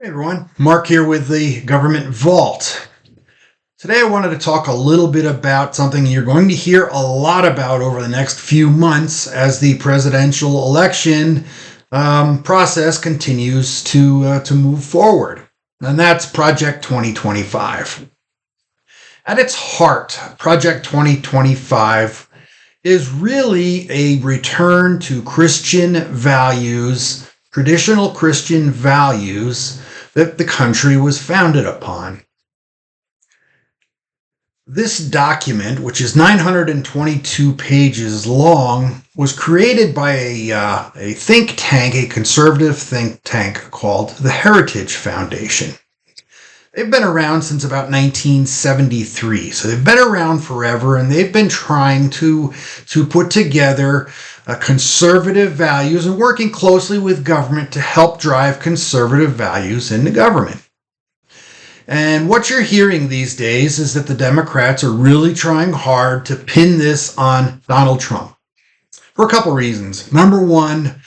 Hey everyone, Mark here with the Government Vault. Today I wanted to talk a little bit about something you're going to hear a lot about over the next few months as the presidential election process continues to move forward, and that's Project 2025. At its heart, Project 2025 is really a return to Christian values, traditional Christian values that the country was founded upon. This document, which is 922 pages long, was created by a think tank, a conservative think tank called the Heritage Foundation. They've been around since about 1973, so they've been around forever, and they've been trying to put together conservative values and working closely with government to help drive conservative values into government. And what you're hearing these days is that the Democrats are really trying hard to pin this on Donald Trump for a couple reasons. Number one,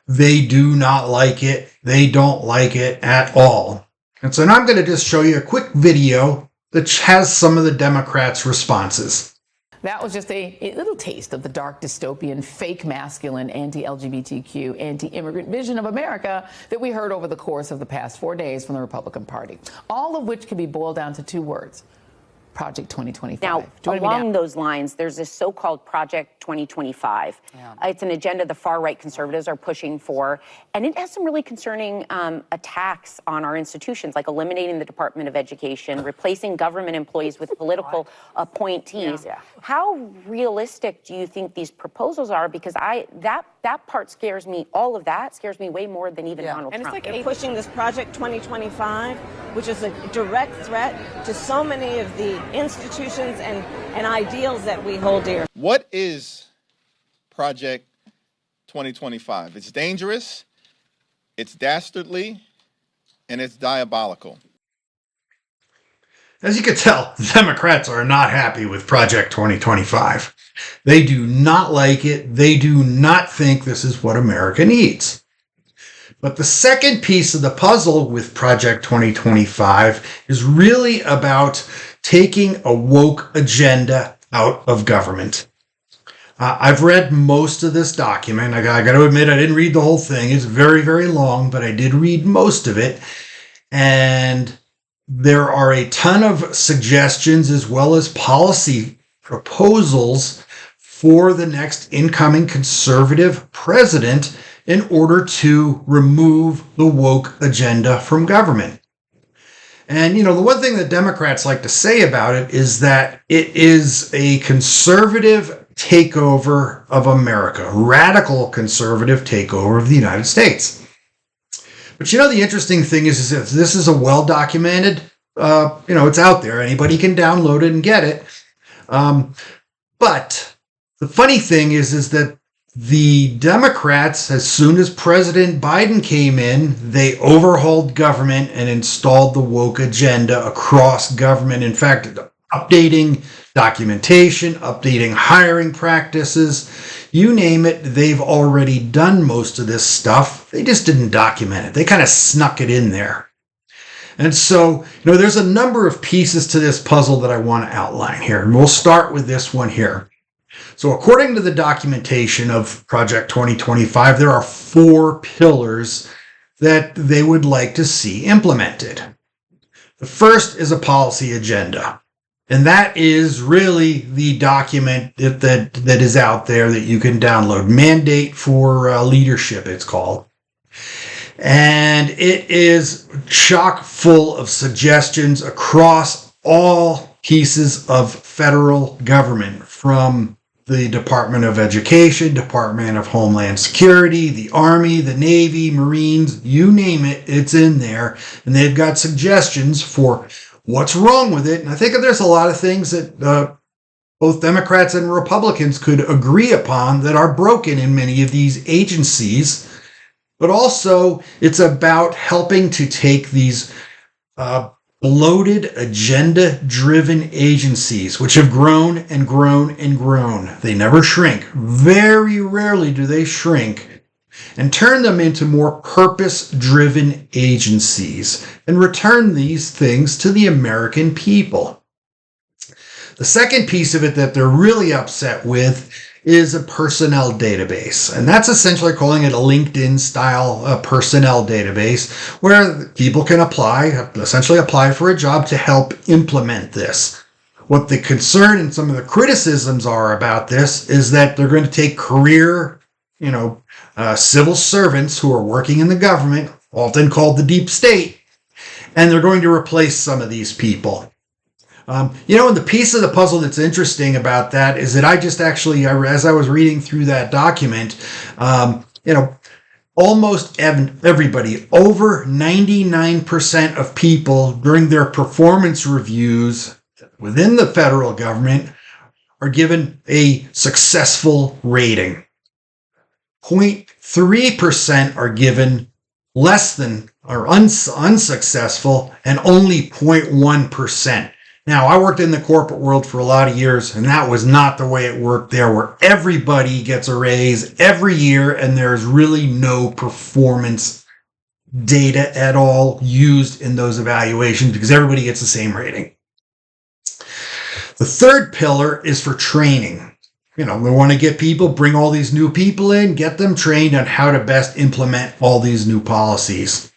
they do not like it. They don't like it at all. And so now I'm going to just show you a quick video that has some of the Democrats' responses. That was just a little taste of the dark dystopian, fake masculine, anti-LGBTQ, anti-immigrant vision of America that we heard over the course of the past 4 days from the Republican Party, all of which can be boiled down to two words: Project 2025. Now, along those lines, there's this so-called Project 2025. It's an agenda the far-right conservatives are pushing for, and it has some really concerning attacks on our institutions, like eliminating the Department of Education, replacing government employees with political appointees. How realistic do you think these proposals are? Because that part scares me. All of that scares me way more than even Donald Trump. And it's like pushing this Project 2025, which is a direct threat to so many of the institutions and ideals that we hold dear. What is Project 2025? It's dangerous, it's dastardly, and it's diabolical. As you can tell, the Democrats are not happy with Project 2025. They do not like it. They do not think this is what America needs. But the second piece of the puzzle with Project 2025 is really about taking a woke agenda out of government. I've read most of this document. I got to admit, I didn't read the whole thing. It's very, very long, but I did read most of it. And there are a ton of suggestions as well as policy proposals for the next incoming conservative president in order to remove the woke agenda from government. And, you know, the one thing that Democrats like to say about it is that it is a conservative takeover of America, radical conservative takeover of the United States. But, you know, the interesting thing is that this is a well-documented, it's out there. Anybody can download it and get it. But the funny thing is that the Democrats, as soon as President Biden came in, they overhauled government and installed the woke agenda across government. In fact, updating documentation, updating hiring practices, you name it, they've already done most of this stuff. They just didn't document it. They kind of snuck it in there. And so, there's a number of pieces to this puzzle that I want to outline here. And we'll start with this one here. So according to the documentation of Project 2025, there are 4 pillars that they would like to see implemented. The first is a policy agenda. And that is really the document that is out there that you can download. Mandate for Leadership, it's called. And it is chock full of suggestions across all pieces of federal government, from the Department of Education, Department of Homeland Security, the Army, the Navy, Marines, you name it, it's in there. And they've got suggestions for what's wrong with it. And I think there's a lot of things that both Democrats and Republicans could agree upon that are broken in many of these agencies. But also, it's about helping to take these bloated, agenda-driven agencies, which have grown and grown and grown. They never shrink. Very rarely do they shrink. and turn them into more purpose-driven agencies and return these things to the American people. The second piece of it that they're really upset with is a personnel database. And that's essentially calling it a LinkedIn-style personnel database where people can essentially apply for a job to help implement this. What the concern and some of the criticisms are about this is that they're going to take career, civil servants who are working in the government, often called the deep state, and they're going to replace some of these people. And the piece of the puzzle that's interesting about that is that as I was reading through that document, almost everybody, over 99% of people during their performance reviews within the federal government are given a successful rating. 0.3% are given less than or unsuccessful, and only 0.1%. Now, I worked in the corporate world for a lot of years, and that was not the way it worked there, where everybody gets a raise every year, and there's really no performance data at all used in those evaluations because everybody gets the same rating. The third pillar is for training. We want to bring all these new people in, get them trained on how to best implement all these new policies.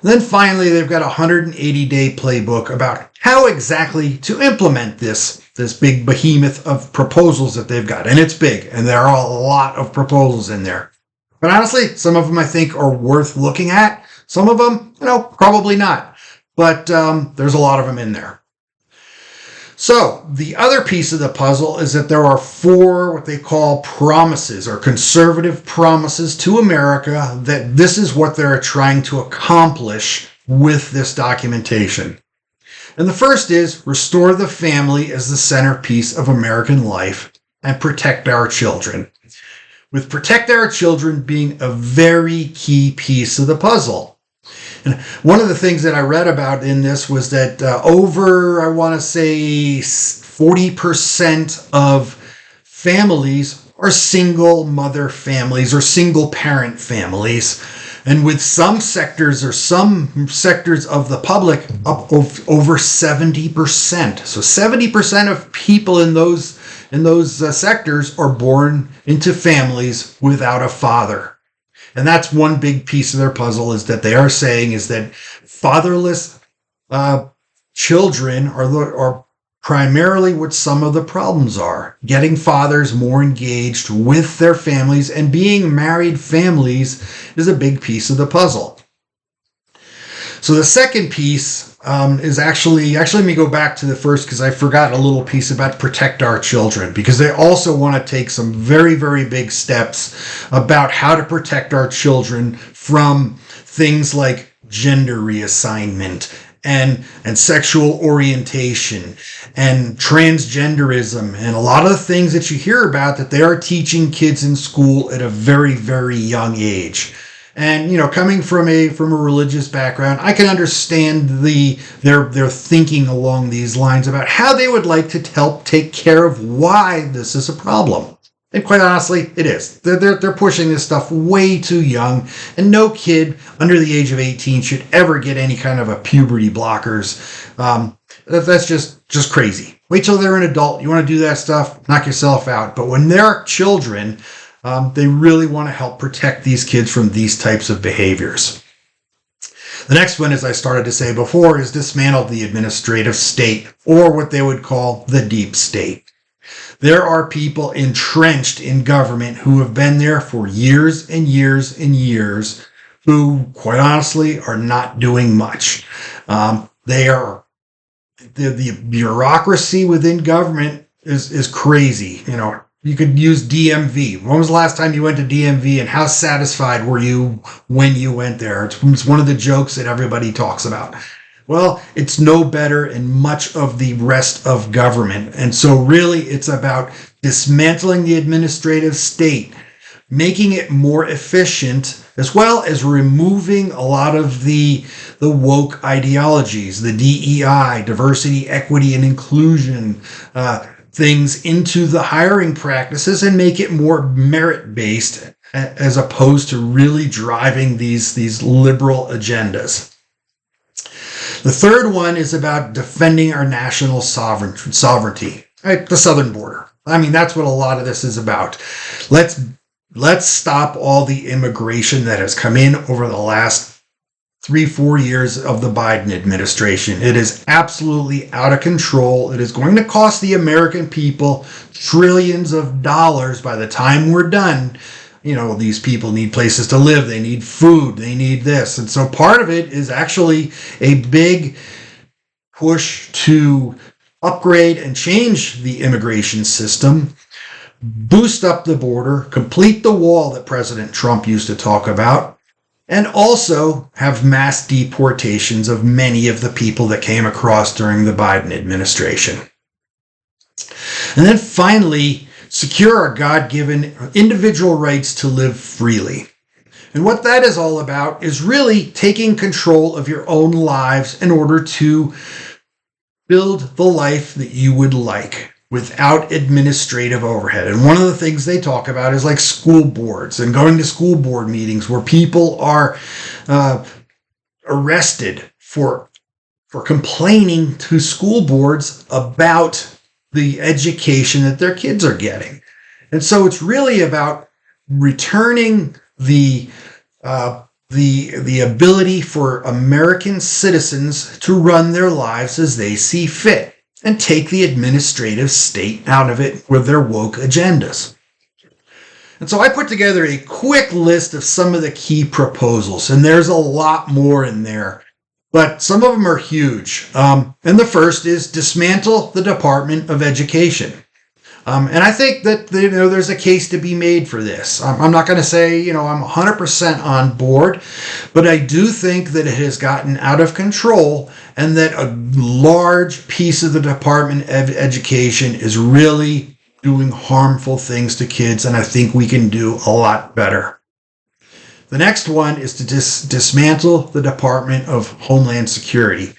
And then finally, they've got a 180-day playbook about how exactly to implement this big behemoth of proposals that they've got. And it's big, and there are a lot of proposals in there. But honestly, some of them I think are worth looking at. Some of them, probably not. But there's a lot of them in there. So the other piece of the puzzle is that there are 4 what they call promises or conservative promises to America that this is what they're trying to accomplish with this documentation. And the first is restore the family as the centerpiece of American life and protect our children. With protect our children being a very key piece of the puzzle. And one of the things that I read about in this was that over 40% of families are single mother families or single parent families. And with some sectors of the public, up over 70%. So 70% of people in those sectors are born into families without a father. And that's one big piece of their puzzle is that they are saying is that fatherless children are primarily what some of the problems are. Getting fathers more engaged with their families and being married families is a big piece of the puzzle. So the second piece is actually let me go back to the first because I forgot a little piece about protect our children, because they also want to take some very, very big steps about how to protect our children from things like gender reassignment and sexual orientation and transgenderism and a lot of the things that you hear about that they are teaching kids in school at a very, very young age. And, coming from a religious background, I can understand their thinking along these lines about how they would like to help take care of why this is a problem. And quite honestly, it is. They're pushing this stuff way too young, and no kid under the age of 18 should ever get any kind of a puberty blockers. That's just crazy. Wait till they're an adult. You want to do that stuff, knock yourself out. But when they're children, they really want to help protect these kids from these types of behaviors. The next one, as I started to say before, is dismantle the administrative state, or what they would call the deep state. There are people entrenched in government who have been there for years and years and years who, quite honestly, are not doing much. The bureaucracy within government is crazy. You could use DMV. When was the last time you went to DMV, and how satisfied were you when you went there? It's one of the jokes that everybody talks about. Well, it's no better in much of the rest of government. And so really it's about dismantling the administrative state, making it more efficient, as well as removing a lot of the woke ideologies, the DEI, diversity, equity, and inclusion, things into the hiring practices and make it more merit-based as opposed to really driving these liberal agendas. The third one is about defending our national sovereignty, right? The southern border. I mean, that's what a lot of this is about. Let's stop all the immigration that has come in over the last 3-4 years of the Biden administration. It is absolutely out of control. It is going to cost the American people trillions of dollars by the time we're done. You know, these people need places to live. They need food. They need this. And so part of it is actually a big push to upgrade and change the immigration system, boost up the border, complete the wall that President Trump used to talk about, and also have mass deportations of many of the people that came across during the Biden administration. And then finally, secure our God-given individual rights to live freely. And what that is all about is really taking control of your own lives in order to build the life that you would like without administrative overhead. And one of the things they talk about is like school boards and going to school board meetings where people are arrested for complaining to school boards about the education that their kids are getting. And so it's really about returning the ability for American citizens to run their lives as they see fit and take the administrative state out of it with their woke agendas. And so I put together a quick list of some of the key proposals, and there's a lot more in there, but some of them are huge. And the first is dismantle the Department of Education. And I think that there's a case to be made for this. I'm not going to say I'm 100% on board, but I do think that it has gotten out of control and that a large piece of the Department of Education is really doing harmful things to kids, and I think we can do a lot better. The next one is to dismantle the Department of Homeland Security.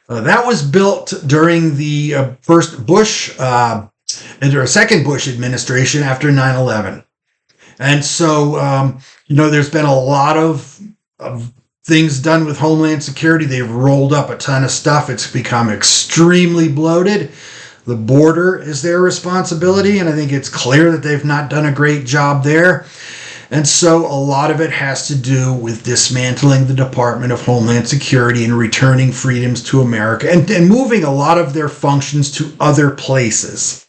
That was built during the first Bush under a second Bush administration after 9/11. And so, there's been a lot of things done with Homeland Security. They've rolled up a ton of stuff. It's become extremely bloated. The border is their responsibility, and I think it's clear that they've not done a great job there. And so a lot of it has to do with dismantling the Department of Homeland Security and returning freedoms to America and moving a lot of their functions to other places.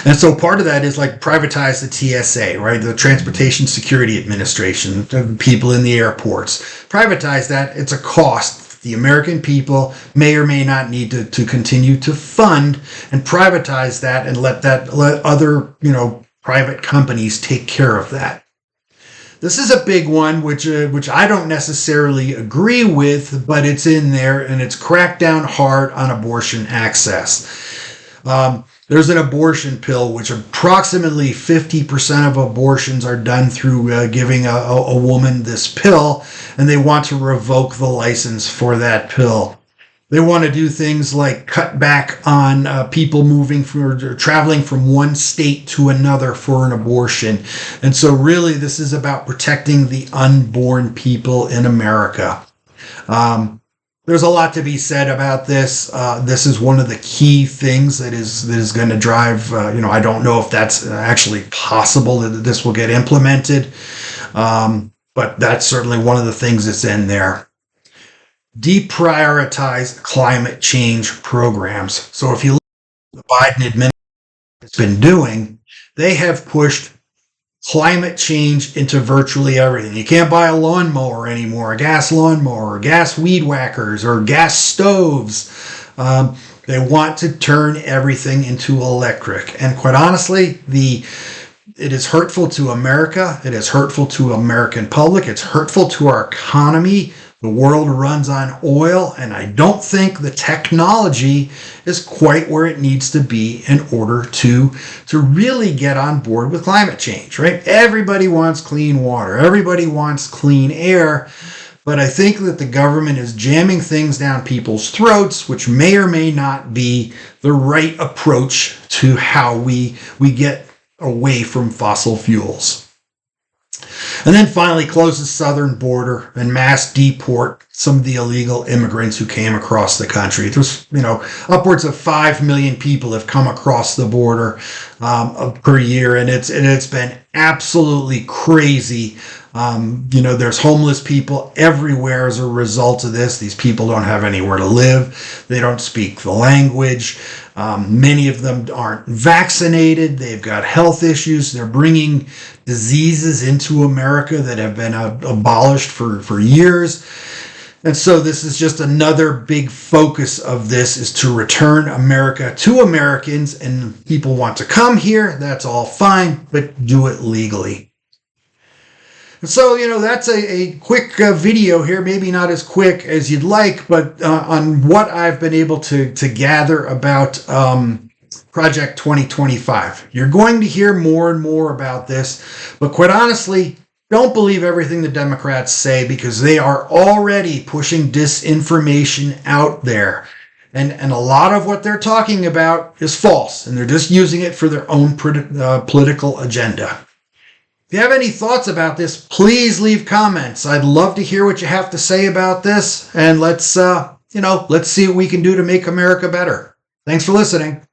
And so part of that is like privatize the TSA, right? The Transportation Security Administration, the people in the airports. Privatize that. It's a cost. The American people may or may not need to continue to fund, and privatize that and let other, private companies take care of that. This is a big one, which I don't necessarily agree with, but it's in there, and it's cracked down hard on abortion access. There's an abortion pill, which approximately 50% of abortions are done through giving a woman this pill, and they want to revoke the license for that pill. They want to do things like cut back on people traveling from one state to another for an abortion. And so really this is about protecting the unborn people in America. There's a lot to be said about this. This is one of the key things that is going to drive, I don't know if that's actually possible that this will get implemented, but that's certainly one of the things that's in there. Deprioritize climate change programs. So if you look at what the Biden administration has been doing, they have pushed climate change into virtually everything. You can't buy a lawnmower anymore, a gas lawnmower, gas weed whackers, or gas stoves. They want to turn everything into electric. And quite honestly, it is hurtful to America. It is hurtful to American public. It's hurtful to our economy. The world runs on oil, and I don't think the technology is quite where it needs to be in order to really get on board with climate change, right? Everybody wants clean water. Everybody wants clean air. But I think that the government is jamming things down people's throats, which may or may not be the right approach to how we get away from fossil fuels. And then finally close the southern border and mass deport some of the illegal immigrants who came across the country. There's, upwards of 5 million people have come across the border per year, and it's been absolutely crazy. There's homeless people everywhere as a result of this. These people don't have anywhere to live. They don't speak the language. Many of them aren't vaccinated. They've got health issues. They're bringing diseases into America that have been abolished for years. And so this is just another big focus of this, is to return America to Americans. And people want to come here. That's all fine, but do it legally. So, that's a quick video here, maybe not as quick as you'd like, but on what I've been able to gather about Project 2025. You're going to hear more and more about this, but quite honestly, don't believe everything the Democrats say, because they are already pushing disinformation out there. And a lot of what they're talking about is false, and they're just using it for their own political agenda. If you have any thoughts about this, please leave comments. I'd love to hear what you have to say about this, and let's see what we can do to make America better. Thanks for listening.